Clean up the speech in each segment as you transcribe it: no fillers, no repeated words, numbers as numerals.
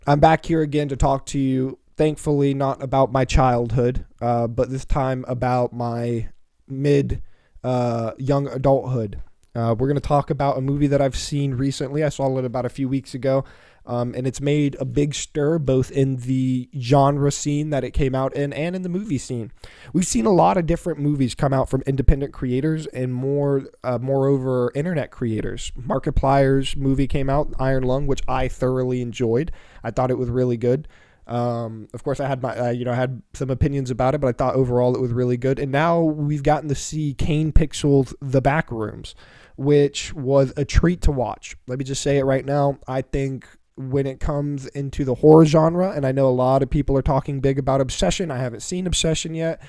I'm back here again to talk to you, thankfully, not about my childhood, but this time about my mid young adulthood. We're going to talk about a movie that I've seen recently. I saw it about a few weeks ago, and it's made a big stir both in the genre scene that it came out in and in the movie scene. We've seen a lot of different movies come out from independent creators and moreover, internet creators. Markiplier's movie came out, Iron Lung, which I thoroughly enjoyed. I thought it was really good. Of course, I had I had some opinions about it, but I thought overall it was really good. And now we've gotten to see Kane Pixels' The Backrooms, which was a treat to watch. Let me just say it right now. I think when it comes into the horror genre, and I know a lot of people are talking big about Obsession. I haven't seen Obsession yet.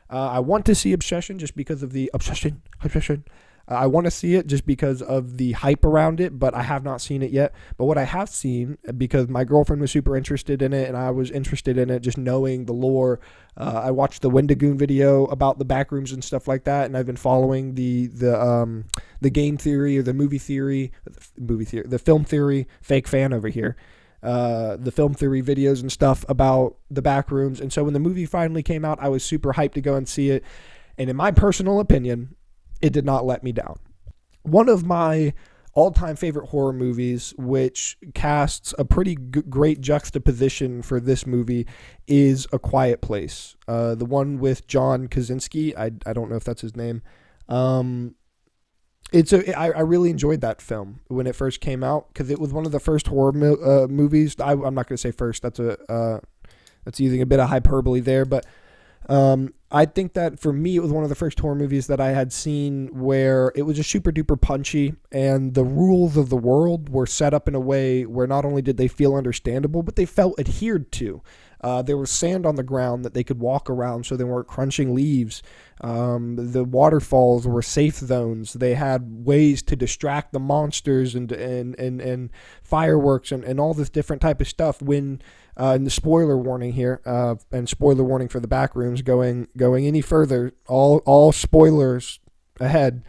I want to see Obsession just because of the obsession. I want to see it just because of the hype around it, but I have not seen it yet. But what I have seen, because my girlfriend was super interested in it, and I was interested in it, just knowing the lore. I watched the Wendigoon video about the Backrooms and stuff like that, and I've been following the game theory or the film theory, fake fan over here. The film theory videos and stuff about the Backrooms. And so when the movie finally came out, I was super hyped to go and see it. And in my personal opinion, it did not let me down. One of my all-time favorite horror movies, which casts a pretty great juxtaposition for this movie, is A Quiet Place. The one with John Krasinski. I don't know if that's his name. I really enjoyed that film when it first came out because it was one of the first horror movies. I'm not going to say first. That's using a bit of hyperbole there, but I think that for me, it was one of the first horror movies that I had seen where it was just super duper punchy, and the rules of the world were set up in a way where not only did they feel understandable, but they felt adhered to. There was sand on the ground that they could walk around so they weren't crunching leaves. The waterfalls were safe zones. They had ways to distract the monsters and fireworks and all this different type of stuff when and the spoiler warning here, and spoiler warning for the Backrooms going any further. All spoilers ahead.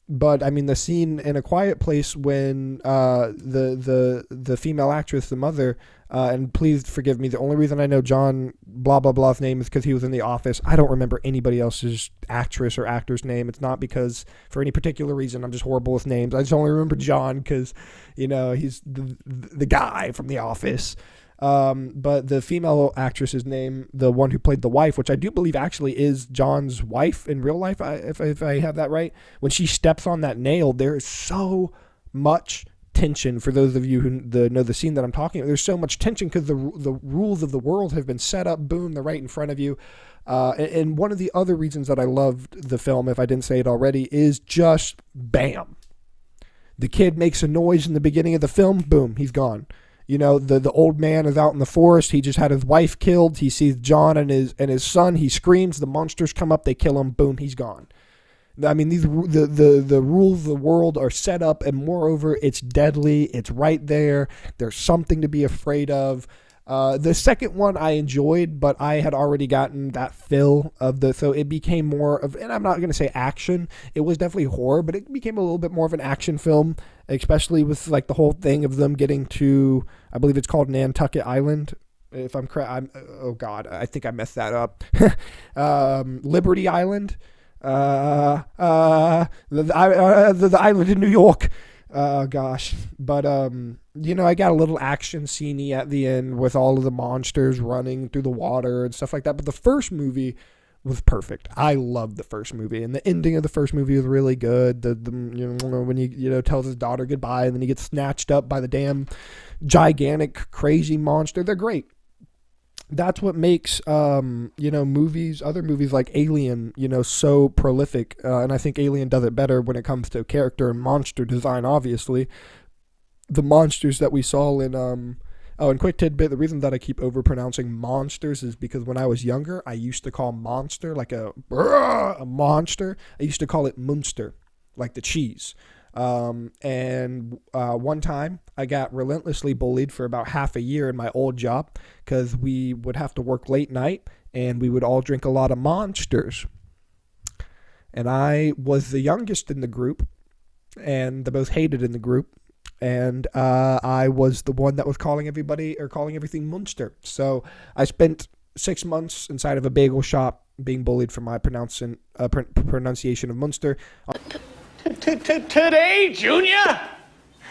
But I mean, the scene in A Quiet Place when the female actress, the mother, and please forgive me, the only reason I know John blah blah blah's name is because he was in The Office. I don't remember anybody else's actress or actor's name. It's not because for any particular reason I'm just horrible with names. I just only remember John because he's the guy from The Office. But the female actress's name, the one who played the wife, which I do believe actually is John's wife in real life, if I have that right, when she steps on that nail, there is so much tension. For those of you who know the scene that I'm talking about, there's so much tension because the rules of the world have been set up. Boom, they're right in front of you. And one of the other reasons that I loved the film, if I didn't say it already, is just bam. The kid makes a noise in the beginning of the film. Boom, he's gone. The old man is out in the forest. He just had his wife killed. He sees John and his son. He screams. The monsters come up. They kill him. Boom, he's gone. I mean, the rules of the world are set up, and moreover, it's deadly. It's right there. There's something to be afraid of. The second one I enjoyed, but I had already gotten that fill of so it became more of, and I'm not going to say action. It was definitely horror, but it became a little bit more of an action film, especially with like the whole thing of them getting to, I believe it's called Nantucket Island. If I'm correct, oh God, I think I messed that up. Liberty Island. The island in New York. Gosh. But, I got a little action scene at the end with all of the monsters running through the water and stuff like that. But the first movie was perfect. I loved the first movie, and the ending of the first movie was really good. When he tells his daughter goodbye, and then he gets snatched up by the damn gigantic crazy monster. They're great. That's what makes other movies like Alien, so prolific. And I think Alien does it better when it comes to character and monster design. Obviously, the monsters that we saw in and quick tidbit, the reason that I keep overpronouncing monsters is because when I was younger, I used to call monster like a monster. I used to call it Munster, like the cheese. And one time I got relentlessly bullied for about half a year in my old job because we would have to work late night and we would all drink a lot of monsters. And I was the youngest in the group and the most hated in the group. and I was the one that was calling everything Munster. So I spent 6 months inside of a bagel shop being bullied for my pronunciation of Munster. Today, Junior?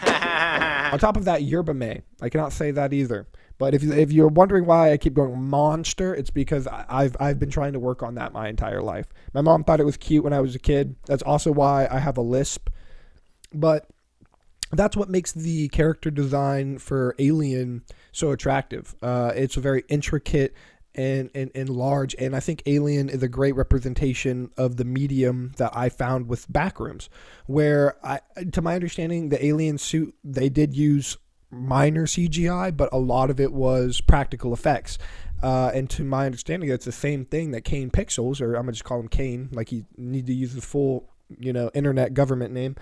On top of that, yerba mate. I cannot say that either. But if you're wondering why I keep going monster, it's because I've been trying to work on that my entire life. My mom thought it was cute when I was a kid. That's also why I have a lisp. But that's what makes the character design for Alien so attractive. It's a very intricate and large, and I think Alien is a great representation of the medium that I found with Backrooms, where to my understanding, the Alien suit, they did use minor CGI, but a lot of it was practical effects. And to my understanding, it's the same thing that Kane Pixels, or I'm gonna just call him Kane, like he need to use his full, internet government name.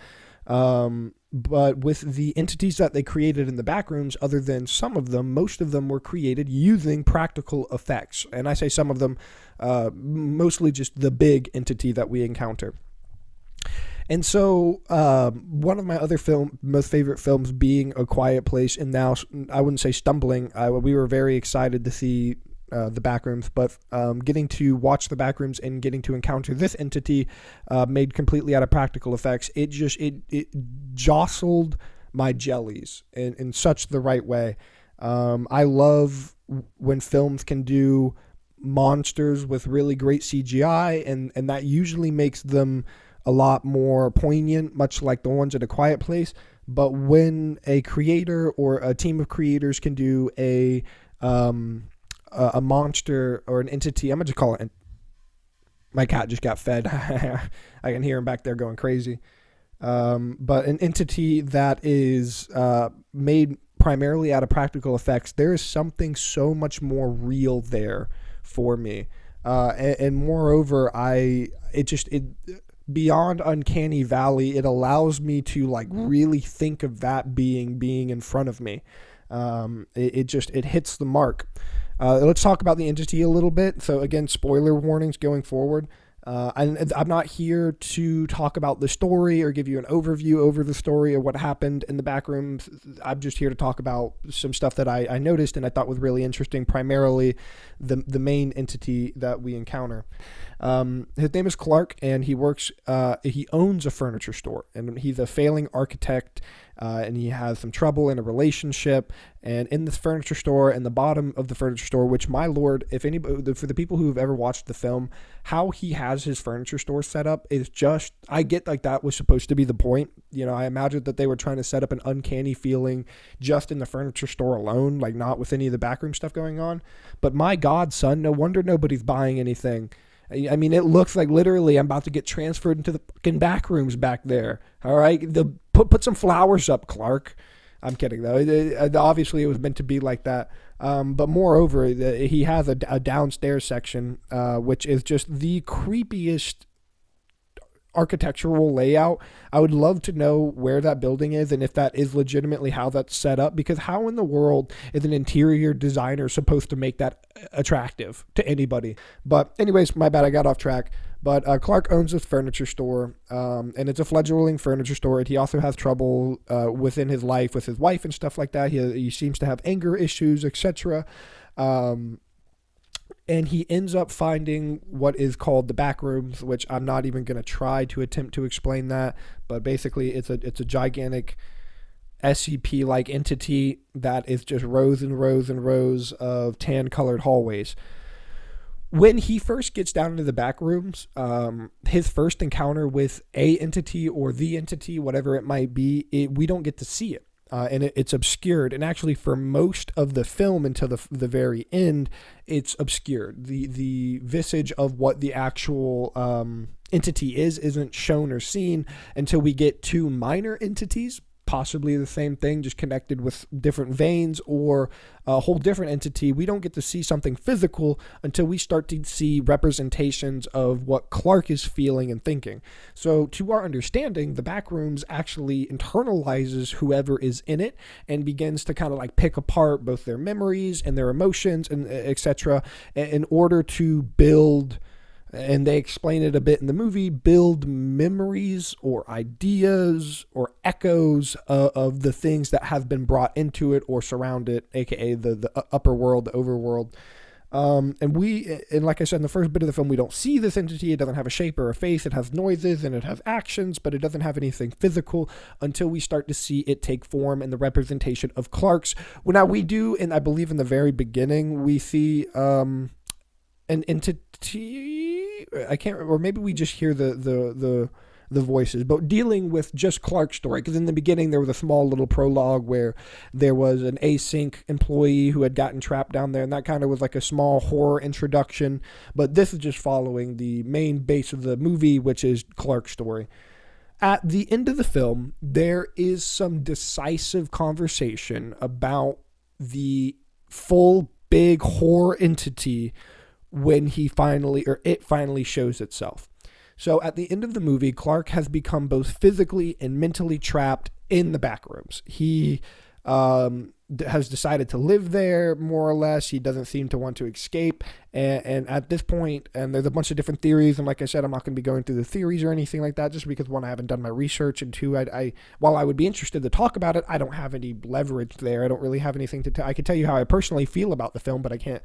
But with the entities that they created in the Backrooms, other than some of them, most of them were created using practical effects. And I say some of them, mostly just the big entity that we encounter. And so one of my other most favorite films being A Quiet Place, and now I wouldn't say stumbling. We were very excited to see the Backrooms, but getting to watch the Backrooms and getting to encounter this entity made completely out of practical effects. It jostled my jellies in such the right way. I love when films can do monsters with really great CGI, and that usually makes them a lot more poignant, much like the ones at A Quiet Place. But when a creator or a team of creators can do a monster or an entity, I'm gonna just call it. My cat just got fed. I can hear him back there going crazy. But an entity that is made primarily out of practical effects, there is something so much more real there for me. And moreover, it beyond Uncanny Valley, it allows me to like really think of that being in front of me. It hits the mark. Let's talk about the entity a little bit. So again, spoiler warnings going forward. I'm not here to talk about the story or give you an overview over the story or what happened in the Backrooms. I'm just here to talk about some stuff that I noticed and I thought was really interesting, primarily the main entity that we encounter. His name is Clark, and he owns a furniture store, and he's a failing architect, and he has some trouble in a relationship. And in this furniture store, in the bottom of the furniture store, which, my lord, if anybody, for the people who have ever watched the film, how he has his furniture store set up is just, I get like that was supposed to be the point. I imagine that they were trying to set up an uncanny feeling just in the furniture store alone, like not with any of the backroom stuff going on. But my God, son, no wonder nobody's buying anything. I mean, it looks like literally I'm about to get transferred into the fucking Backrooms back there. All right, put some flowers up, Clark. I'm kidding though. Obviously, it was meant to be like that. But moreover, he has a downstairs section, which is just the creepiest architectural layout. I would love to know where that building is and if that is legitimately how that's set up, because how in the world is an interior designer supposed to make that attractive to anybody? But anyways, my bad, I got off track. But Clark owns this furniture store, and it's a fledgling furniture store. He also has trouble within his life with his wife and stuff like that. He seems to have anger issues, etc. And he ends up finding what is called the Backrooms, which I'm not even going to try to attempt to explain that. But basically, it's a gigantic SCP-like entity that is just rows and rows and rows of tan-colored hallways. When he first gets down into the Backrooms, his first encounter with a entity or the entity, whatever it might be, we don't get to see it. And it's obscured. And actually, for most of the film until the very end, it's obscured. The visage of what the actual entity isn't shown or seen until we get two minor entities, possibly the same thing, just connected with different veins, or a whole different entity. We don't get to see something physical until we start to see representations of what Clark is feeling and thinking. So to our understanding, the Backrooms actually internalizes whoever is in it and begins to kind of like pick apart both their memories and their emotions and etc. in order to build and they explain it a bit in the movie, build memories or ideas or echoes of the things that have been brought into it or surround it, aka the upper world, the overworld. And like I said in the first bit of the film, we don't see this entity. It doesn't have a shape or a face. It has noises and it has actions, but it doesn't have anything physical until we start to see it take form in the representation of Clark's. Well, now we do, and I believe in the very beginning, we see an entity. I can't, or maybe we just hear the voices, but dealing with just Clark's story. Because in the beginning, there was a small little prologue where there was an async employee who had gotten trapped down there, and that kind of was like a small horror introduction. But this is just following the main base of the movie, which is Clark's story. At the end of the film, there is some decisive conversation about the full big horror entity when it finally shows itself. So at the end of the movie, Clark has become both physically and mentally trapped in the Backrooms. He has decided to live there, more or less. He doesn't seem to want to escape. And at this point, and there's a bunch of different theories. And like I said, I'm not going to be going through the theories or anything like that, just because, one, I haven't done my research, and two, while I would be interested to talk about it, I don't have any leverage there. I don't really have anything to tell. I can tell you how I personally feel about the film, but I can't.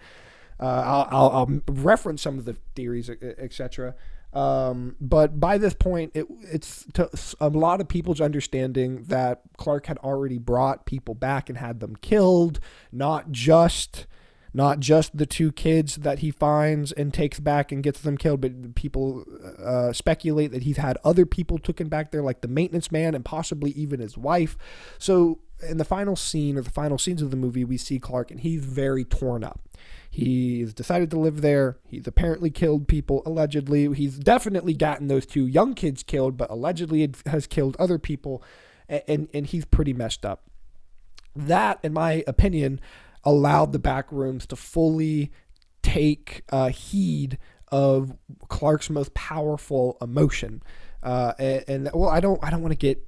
I'll reference some of the theories, etc. But by this point, it's to a lot of people's understanding that Clark had already brought people back and had them killed, not just the two kids that he finds and takes back and gets them killed, but people speculate that he's had other people taken back there, like the maintenance man and possibly even his wife. So in the final scene, or the final scenes of the movie, we see Clark, and he's very torn up. He's decided to live there. He's apparently killed people, allegedly. He's definitely gotten those two young kids killed, but allegedly has killed other people, and he's pretty messed up. That, in my opinion, allowed the Backrooms to fully take heed of Clark's most powerful emotion. Well, I don't want to get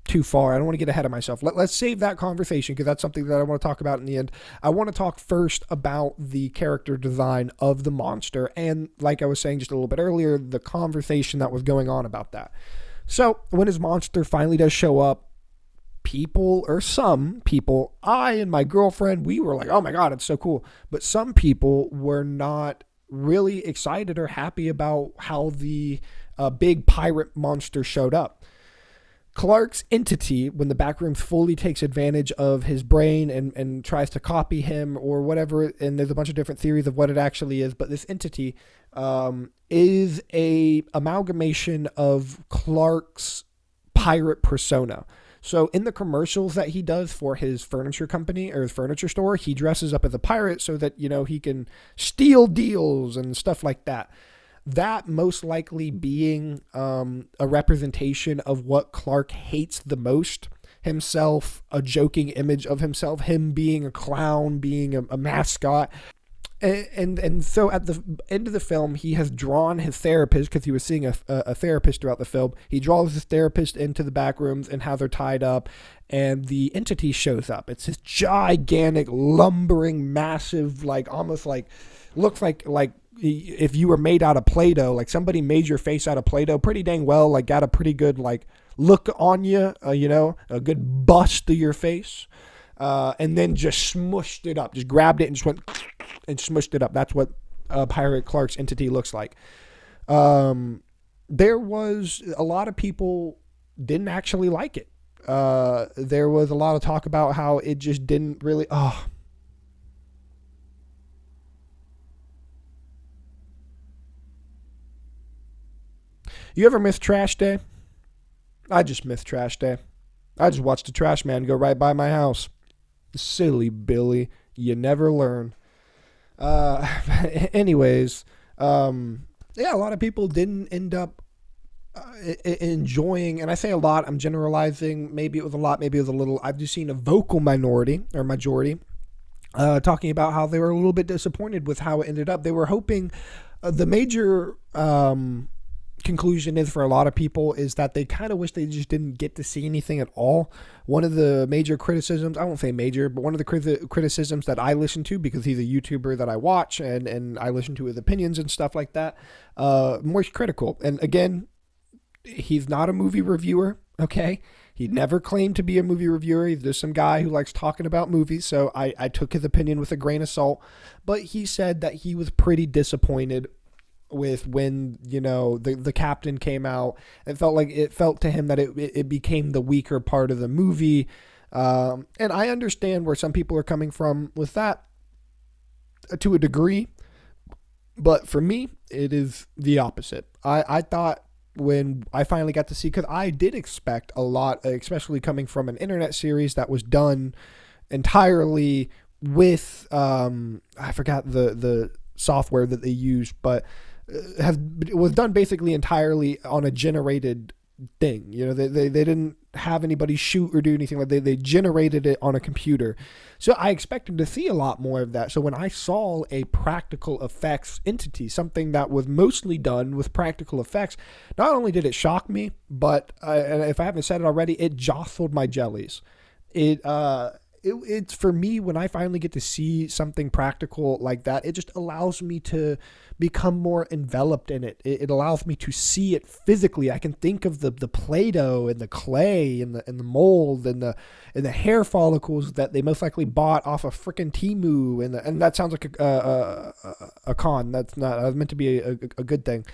too far. I don't want to get ahead of myself. Let's save that conversation, because that's something that I want to talk about in the end. I want to talk first about the character design of the monster, and like I was saying just a little bit earlier, the conversation that was going on about that. So when his monster finally does show up, some people, I and my girlfriend, we were like, oh my God, it's so cool. But some people were not really excited or happy about how the big pirate monster showed up. Clark's entity, when the Backrooms fully takes advantage of his brain and tries to copy him or whatever, and there's a bunch of different theories of what it actually is, but this entity is a amalgamation of Clark's pirate persona. So in the commercials that he does for his furniture company or his furniture store, he dresses up as a pirate so that, he can steal deals and stuff like that. That most likely being a representation of what Clark hates the most: himself, a joking image of himself, him being a clown, being a mascot. And so at the end of the film, he has drawn his therapist, because he was seeing a therapist throughout the film. He draws his therapist into the Backrooms and how they're tied up, and the entity shows up. It's this gigantic, lumbering, massive, almost looks like if you were made out of Play-Doh, like somebody made your face out of Play-Doh pretty dang well, got a pretty good look on you, a good bust to your face, and then just smushed it up, just grabbed it and just went and smushed it up. That's what Pirate Clark's entity looks like. There was a lot of people didn't actually like it. There was a lot of talk about how it just didn't really, You ever miss trash day? I just miss trash day. I just watched the trash man go right by my house. Silly Billy. You never learn. Anyways, a lot of people didn't end up enjoying, and I say a lot, I'm generalizing. Maybe it was a lot, maybe it was a little. I've just seen a vocal minority or majority talking about how they were a little bit disappointed with how it ended up. They were hoping the major conclusion is for a lot of people is that they kind of wish they just didn't get to see anything at all. One of the major criticisms, I won't say major, but one of the criticisms that I listen to, because he's a YouTuber that I watch and I listen to his opinions and stuff like that, more critical. And again, he's not a movie reviewer, okay? He never claimed to be a movie reviewer. He's just some guy who likes talking about movies, so I took his opinion with a grain of salt. But he said that he was pretty disappointed with when, you know, the captain came out. It felt to him that it became the weaker part of the movie. And I understand where some people are coming from with that to a degree. But for me, it is the opposite. I thought when I finally got to see, because I did expect a lot, especially coming from an internet series that was done entirely with, I forgot the software that they used, but it was done basically entirely on a generated thing. You know, they didn't have anybody shoot or do anything like they generated it on a computer. So I expected to see a lot more of that. So when I saw a practical effects entity, something that was mostly done with practical effects, not only did it shock me, but and if I haven't said it already, it jostled my jellies. It's for me, when I finally get to see something practical like that, it just allows me to become more enveloped in it. It allows me to see it physically. I can think of the Play-Doh and the clay and the mold and the hair follicles that they most likely bought off of frickin' Temu, and that sounds like a con. That's not meant to be a good thing.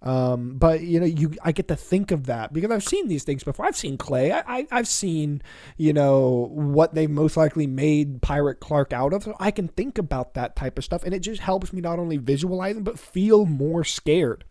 But you know, I get to think of that because I've seen these things before. I've seen clay. I've seen, you know, what they most likely made Pirate Clark out of. So I can think about that type of stuff, and it just helps me not only visualize them, but feel more scared.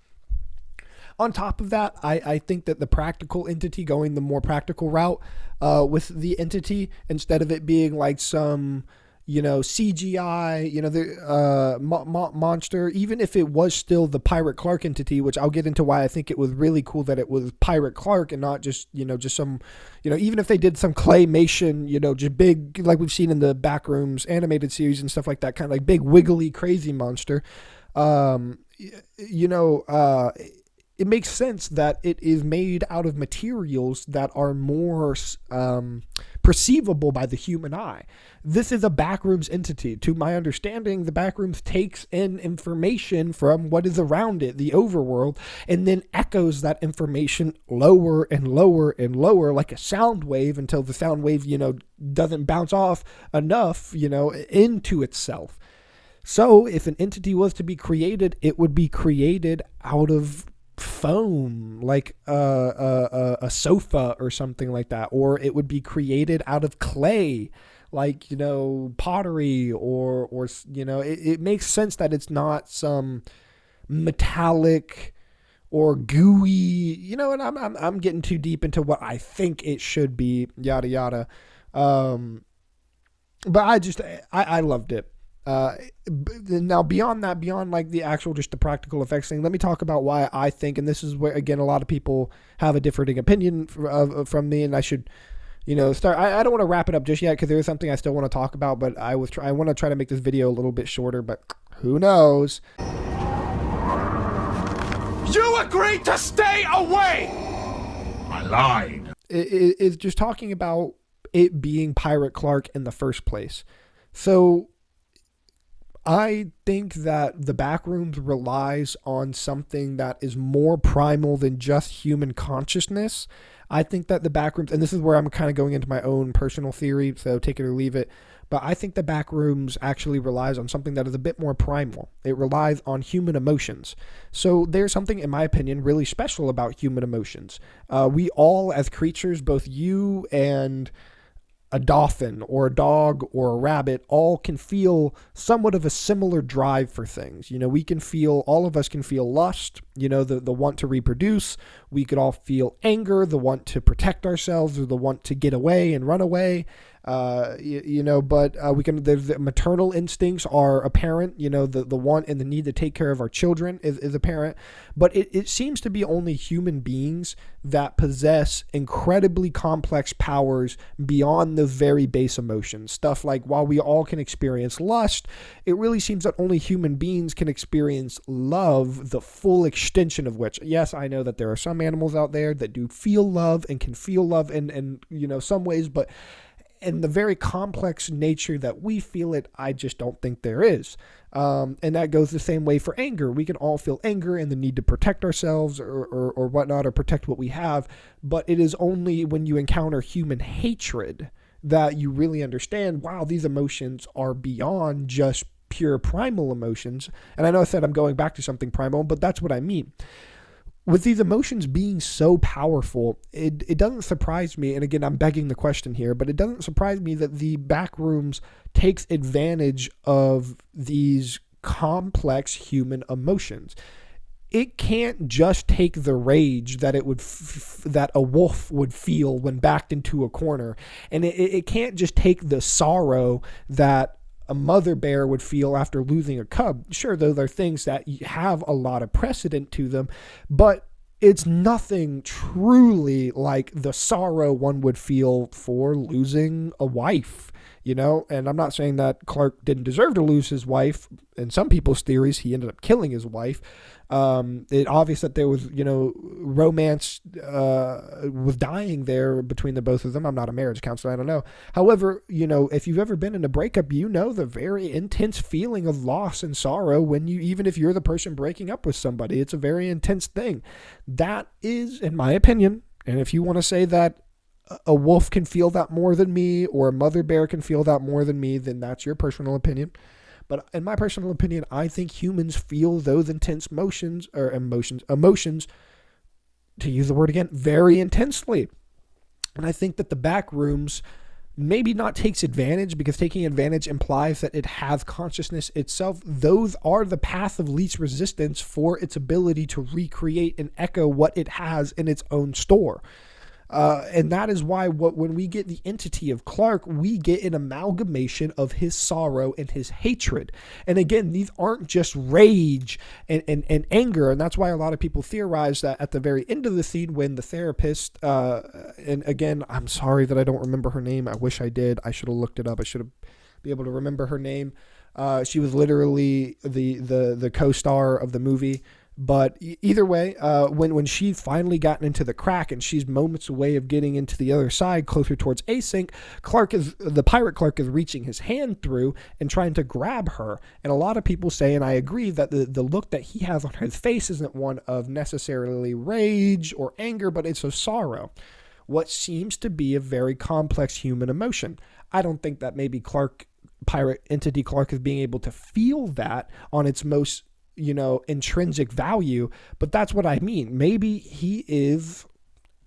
On top of that, I think that the practical entity, going the more practical route, with the entity, instead of it being like some, you know, CGI, you know, the monster, even if it was still the Pirate Clark entity, which I'll get into why I think it was really cool that it was Pirate Clark and not just, you know, just some, you know, even if they did some claymation, you know, just big, like we've seen in the Backrooms animated series and stuff like that, kind of like big wiggly crazy monster, you know, it makes sense that it is made out of materials that are more perceivable by the human eye. This is a Backrooms entity. To my understanding, the Backrooms takes in information from what is around it, the overworld, and then echoes that information lower and lower and lower like a sound wave until the sound wave, you know, doesn't bounce off enough, you know, into itself. So if an entity was to be created, it would be created out of foam, like a sofa or something like that, or it would be created out of clay, like, you know, pottery, or you know, it makes sense that it's not some metallic or gooey, you know. And I'm getting too deep into what I think it should be, yada yada. But I loved it. Now beyond that, beyond like the actual, just the practical effects thing, let me talk about why I think, and this is where, again, a lot of people have a differing opinion from me, and I should, you know, start. I don't want to wrap it up just yet because there is something I still want to talk about, but I want to try to make this video a little bit shorter, but who knows? You agreed to stay away! I lied. It's just talking about it being Pirate Clark in the first place. So I think that the Backrooms relies on something that is more primal than just human consciousness. I think that the Backrooms, and this is where I'm kind of going into my own personal theory, so take it or leave it, but I think the Backrooms actually relies on something that is a bit more primal. It relies on human emotions. So there's something, in my opinion, really special about human emotions. We all, as creatures, both you and a dolphin or a dog or a rabbit, all can feel somewhat of a similar drive for things. You know, all of us can feel lust, you know, the want to reproduce. We could all feel anger, the want to protect ourselves, or the want to get away and run away. But the maternal instincts are apparent. The want and the need to take care of our children is apparent, but it seems to be only human beings that possess incredibly complex powers beyond the very base emotions. Stuff like, while we all can experience lust, it really seems that only human beings can experience love, the full extension of which, yes, I know that there are some animals out there that do feel love and can feel love in some ways, but and the very complex nature that we feel it, I just don't think there is. And that goes the same way for anger. We can all feel anger and the need to protect ourselves or whatnot, or protect what we have. But it is only when you encounter human hatred that you really understand, wow, these emotions are beyond just pure primal emotions. And I know I said I'm going back to something primal, but that's what I mean. With these emotions being so powerful, it doesn't surprise me, and again, I'm begging the question here, but it doesn't surprise me that the Backrooms takes advantage of these complex human emotions. It can't just take the rage that that a wolf would feel when backed into a corner, and it can't just take the sorrow that a mother bear would feel after losing a cub. Sure, those are things that have a lot of precedent to them, but it's nothing truly like the sorrow one would feel for losing a wife, and I'm not saying that Clark didn't deserve to lose his wife. In some people's theories, he ended up killing his wife. It obvious that there was, romance was dying there between the both of them. I'm not a marriage counselor, I don't know. However, if you've ever been in a breakup, the very intense feeling of loss and sorrow even if you're the person breaking up with somebody, it's a very intense thing. That is, in my opinion, and if you want to say that a wolf can feel that more than me, or a mother bear can feel that more than me, then that's your personal opinion. But in my personal opinion, I think humans feel those intense emotions, to use the word again, very intensely. And I think that the Backrooms maybe not takes advantage, because taking advantage implies that it has consciousness itself. Those are the path of least resistance for its ability to recreate and echo what it has in its own store. And that is why when we get the entity of Clark, we get an amalgamation of his sorrow and his hatred. And again, these aren't just rage and anger. And that's why a lot of people theorize that at the very end of the scene, when the therapist, and again, I'm sorry that I don't remember her name. I wish I did. I should have looked it up. I should have been able to remember her name. She was literally the co-star of the movie. But either way, when she's finally gotten into the crack and she's moments away of getting into the other side, closer towards async, the pirate Clark is reaching his hand through and trying to grab her. And a lot of people say, and I agree, that the look that he has on his face isn't one of necessarily rage or anger, but it's of sorrow. What seems to be a very complex human emotion. I don't think that maybe pirate entity Clark is being able to feel that on its most intrinsic value, but that's what I mean. Maybe he is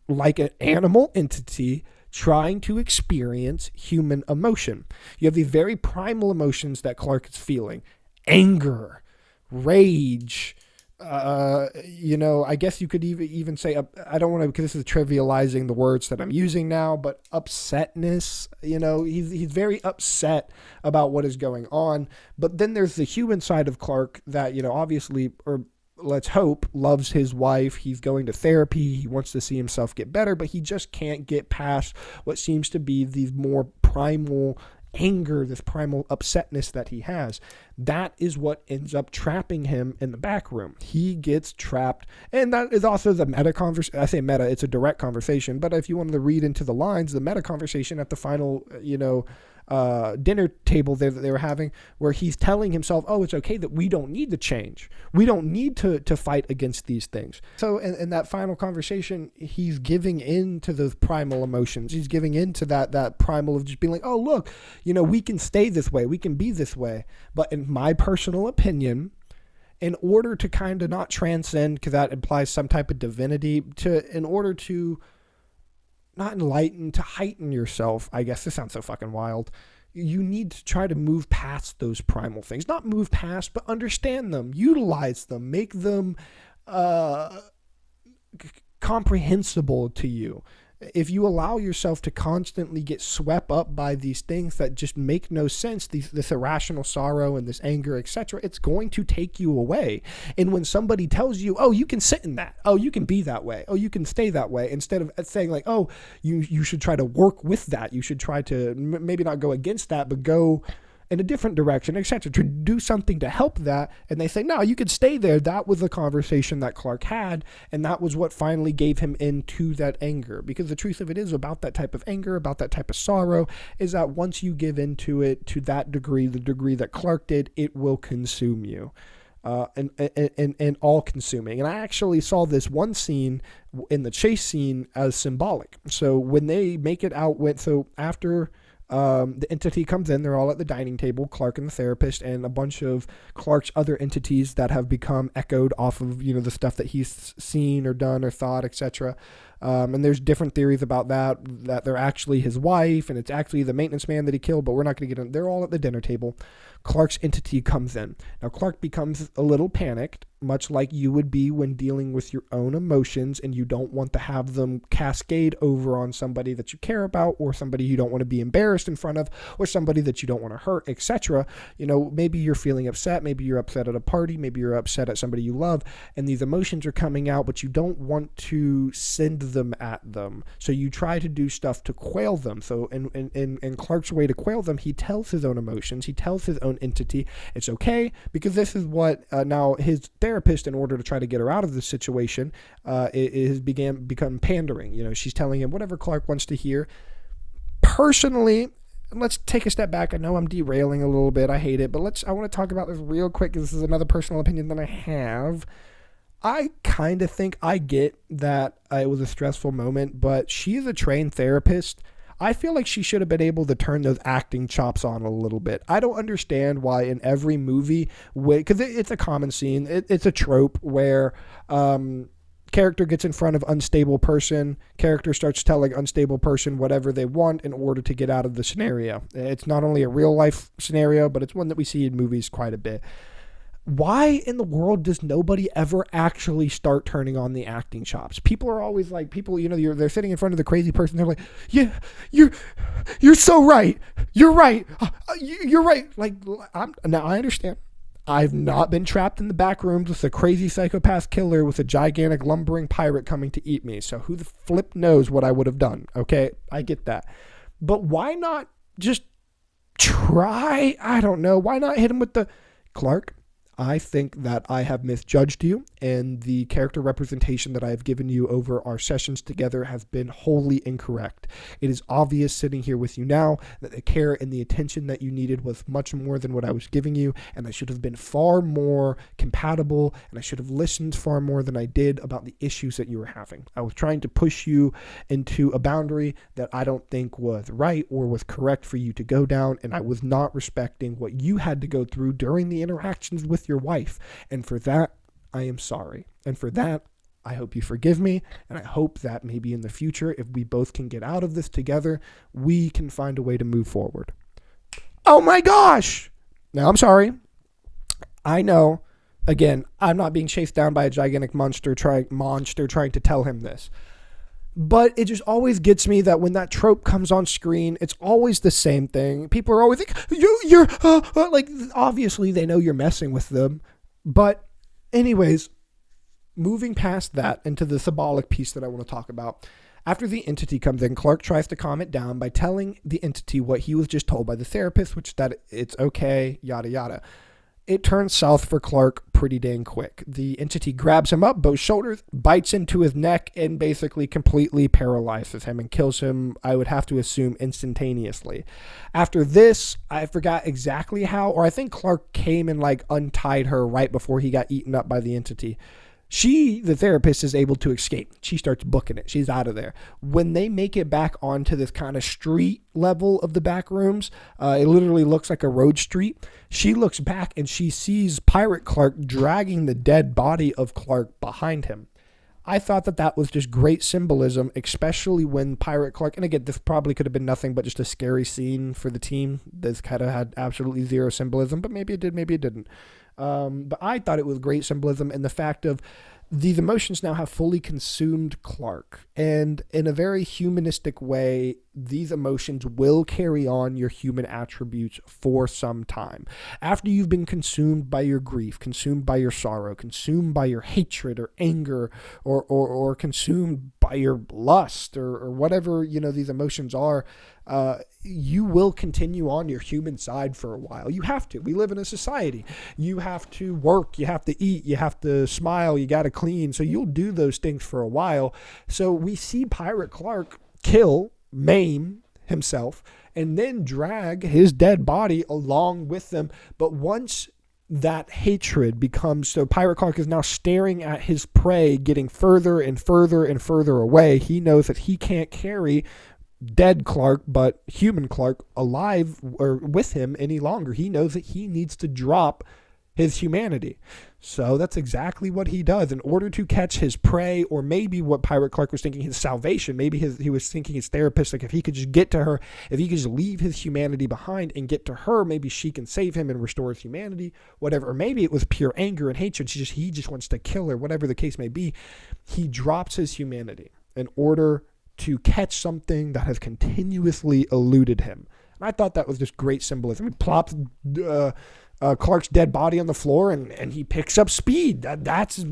like an animal entity trying to experience human emotion. You have these very primal emotions that Clark is feeling: anger, rage, I guess you could even say, I don't want to, because this is trivializing the words that I'm using now, but upsetness. He's very upset about what is going on. But then there's the human side of Clark that, obviously, or let's hope, loves his wife. He's going to therapy. He wants to see himself get better, but he just can't get past what seems to be these more primal anger, this primal upsetness that he has. That is what ends up trapping him in the back room. He gets trapped, and that is also the meta conversation. I say meta, it's a direct conversation, but if you wanted to read into the lines, the meta conversation at the final, dinner table that they were having, where he's telling himself, oh, it's okay that we don't need to change. We don't need to fight against these things. So in that final conversation, he's giving in to those primal emotions. He's giving in to that primal of just being like, oh, look, we can stay this way. We can be this way. But in my personal opinion, in order to kind of not transcend, because that implies some type of divinity, in order to not enlighten, to heighten yourself, I guess. This sounds so fucking wild. You need to try to move past those primal things. Not move past, but understand them, utilize them, make them comprehensible to you. If you allow yourself to constantly get swept up by these things that just make no sense, this irrational sorrow and this anger, etc., it's going to take you away. And when somebody tells you, oh, you can sit in that, oh, you can be that way, oh, you can stay that way, instead of saying like, oh, you should try to work with that, you should try to maybe not go against that, but go in a different direction, etc., to do something to help that, and they say, no, you could stay there. That was the conversation that Clark had, and that was what finally gave him into that anger. Because the truth of it is, about that type of anger, about that type of sorrow, is that once you give into it to that degree, the degree that Clark did, it will consume you. And all consuming. And I actually saw this one scene in the chase scene as symbolic. So when they make it out, after the entity comes in, they're all at the dining table, Clark and the therapist, and a bunch of Clark's other entities that have become echoed off of, the stuff that he's seen or done or thought, etc. And there's different theories about that they're actually his wife, and it's actually the maintenance man that he killed, but we're not going to get in. They're all at the dinner table. Clark's entity comes in. Now, Clark becomes a little panicked, much like you would be when dealing with your own emotions, and you don't want to have them cascade over on somebody that you care about, or somebody you don't want to be embarrassed in front of, or somebody that you don't want to hurt, etc. Maybe you're feeling upset, maybe you're upset at a party, maybe you're upset at somebody you love, and these emotions are coming out, but you don't want to send them at them. So you try to do stuff to quail them. So in Clark's way to quail them, he tells his own emotions, he tells his own entity, it's okay, because this is what now his therapist, in order to try to get her out of this situation, it has become pandering. She's telling him whatever Clark wants to hear. Personally, let's take a step back. I know I'm derailing a little bit. I hate it, but I want to talk about this real quick, because this is another personal opinion that I have. I kind of think I get that it was a stressful moment, but she is a trained therapist. I feel like she should have been able to turn those acting chops on a little bit. I don't understand why in every movie, because it's a common scene, it's a trope where character gets in front of unstable person, character starts telling unstable person whatever they want in order to get out of the scenario. It's not only a real life scenario, but it's one that we see in movies quite a bit. Why in the world does nobody ever actually start turning on the acting chops? People are always like, they're sitting in front of the crazy person. They're like, yeah, you're so right. You're right. You're right. Now I understand. I've not been trapped in the back rooms with a crazy psychopath killer with a gigantic lumbering pirate coming to eat me. So who the flip knows what I would have done? Okay. I get that. But why not just try? I don't know. Why not hit him with the Clark? I think that I have misjudged you, and the character representation that I have given you over our sessions together has been wholly incorrect. It is obvious sitting here with you now that the care and the attention that you needed was much more than what I was giving you, and I should have been far more compatible, and I should have listened far more than I did about the issues that you were having. I was trying to push you into a boundary that I don't think was right or was correct for you to go down, and I was not respecting what you had to go through during the interactions with your wife. And for that, I am sorry. And for that, I hope you forgive me. And I hope that maybe in the future, if we both can get out of this together, we can find a way to move forward. Oh my gosh! Now, I'm sorry. I know. Again, I'm not being chased down by a gigantic monster trying to tell him this. But it just always gets me that when that trope comes on screen, it's always the same thing. People are always like, you're like, obviously they know you're messing with them. But anyways, moving past that into the symbolic piece that I want to talk about. After the entity comes in, Clark tries to calm it down by telling the entity what he was just told by the therapist, which that it's okay, yada, yada. It turns south for Clark pretty dang quick. The entity grabs him up, both shoulders, bites into his neck, and basically completely paralyzes him and kills him, I would have to assume, instantaneously. After this, I forgot exactly how, or I think Clark came and untied her right before he got eaten up by the entity. She, the therapist, is able to escape. She starts booking it. She's out of there. When they make it back onto this kind of street level of the back rooms, it literally looks like a road street. She looks back and she sees Pirate Clark dragging the dead body of Clark behind him. I thought that was just great symbolism, especially when Pirate Clark, and again, this probably could have been nothing but just a scary scene for the team. This kind of had absolutely zero symbolism, but maybe it did, maybe it didn't. But I thought it was great symbolism, and the fact of these emotions now have fully consumed Clark. And in a very humanistic way, these emotions will carry on your human attributes for some time. After you've been consumed by your grief, consumed by your sorrow, consumed by your hatred or anger, or consumed by your lust, or whatever, these emotions are, you will continue on your human side for a while. You have to. We live in a society. You have to work. You have to eat. You have to smile. You got to clean. So you'll do those things for a while. So we see Pirate Clark kill, maim himself, and then drag his dead body along with them. But once that hatred becomes, so Pirate Clark is now staring at his prey, getting further and further and further away. He knows that he can't carry dead Clark, but human Clark alive or with him any longer. He knows that he needs to drop his humanity. So that's exactly what he does in order to catch his prey, or maybe what Pirate Clark was thinking, his salvation. Maybe he was thinking his therapist, like if he could just get to her, if he could just leave his humanity behind and get to her, maybe she can save him and restore his humanity, whatever. Or maybe it was pure anger and hatred. He just wants to kill her, whatever the case may be. He drops his humanity in order to catch something that has continuously eluded him. And I thought that was just great symbolism. He plops Clark's dead body on the floor, and he picks up speed. That's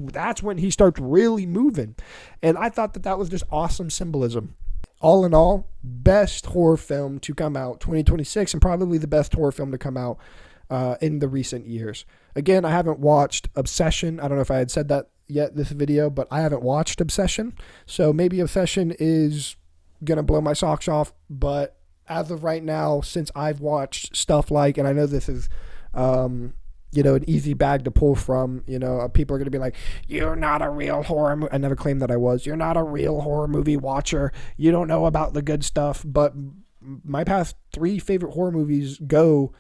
when he starts really moving. And I thought that was just awesome symbolism. All in all, best horror film to come out 2026, and probably the best horror film to come out in the recent years. Again, I haven't watched Obsession. I don't know if I had said that yet this video, but I haven't watched Obsession. So maybe Obsession is going to blow my socks off. But as of right now, since I've watched stuff like, and I know this is, an easy bag to pull from, people are going to be like, you're not a real horror I never claimed that I was. You're not a real horror movie watcher. You don't know about the good stuff. But my past 3 favorite horror movies go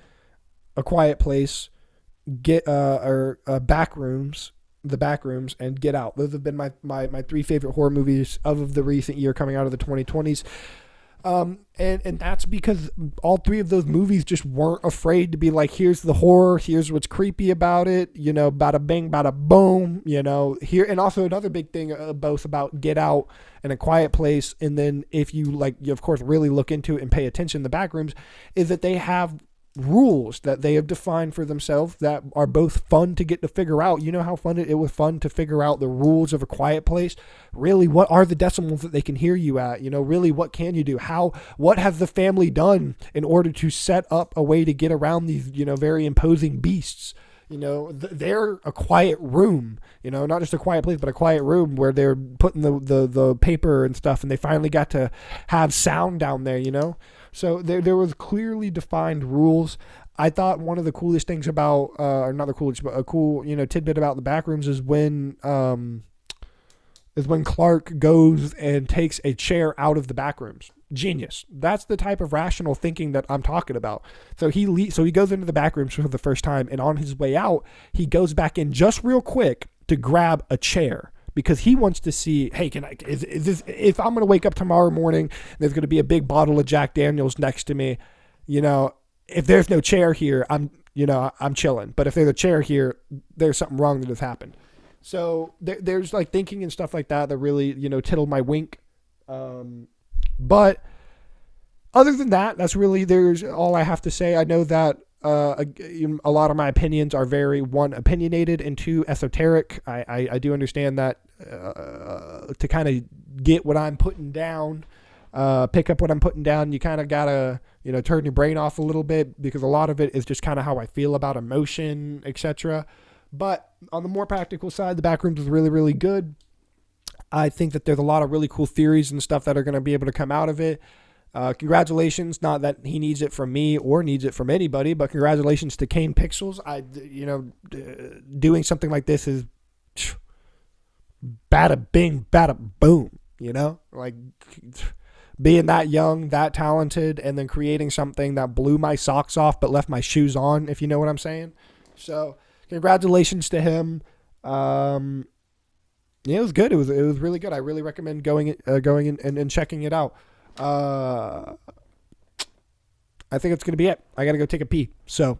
A Quiet Place, Backrooms, The Backrooms, and Get Out. Those have been my 3 favorite horror movies of the recent year coming out of the 2020s. And that's because all 3 of those movies just weren't afraid to be like, here's the horror, here's what's creepy about it, bada bing, bada boom, here. And also another big thing both about Get Out and A Quiet Place, and then if you of course really look into it and pay attention, The Backrooms, is that they have rules that they have defined for themselves that are both fun to get to figure out. You know how fun it was fun to figure out the rules of A Quiet Place. Really, what are the decimals that they can hear you at? Really, what can you do? What has the family done in order to set up a way to get around these, very imposing beasts? They're a quiet room, not just a quiet place, but a quiet room where they're putting the paper and stuff, and they finally got to have sound down there, So there was clearly defined rules. I thought one of the coolest things about, or not the coolest, but a cool, tidbit about The Backrooms is when Clark goes and takes a chair out of the Backrooms. Genius. That's the type of rational thinking that I'm talking about. So he goes into the Backrooms for the first time, and on his way out, he goes back in just real quick to grab a chair, because he wants to see, hey, is this, if I'm going to wake up tomorrow morning, there's going to be a big bottle of Jack Daniels next to me, if there's no chair here, I'm chilling. But if there's a chair here, there's something wrong that has happened. So there's thinking and stuff like that really, tittle my wink. But other than that, there's all I have to say. I know that a lot of my opinions are very, 1, opinionated, and 2, esoteric. I do understand that to kind of get what I'm putting down, pick up what I'm putting down, you kind of gotta turn your brain off a little bit, because a lot of it is just kind of how I feel about emotion, etc. But on the more practical side, The Backrooms is really, really good. I think that there's a lot of really cool theories and stuff that are going to be able to come out of it. Congratulations, not that he needs it from me or needs it from anybody, but congratulations to Kane Pixels. Doing something like this is bada bing, bada boom, being that young, that talented, and then creating something that blew my socks off but left my shoes on, if you know what I'm saying. So congratulations to him. It was good. It was really good. I really recommend going and checking it out. I think it's going to be it. I got to go take a pee. So,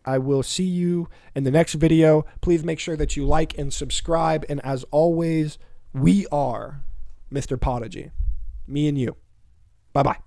I will see you in the next video. Please make sure that you like and subscribe. And as always, we are Mr. Podigy. Me and you. Bye-bye.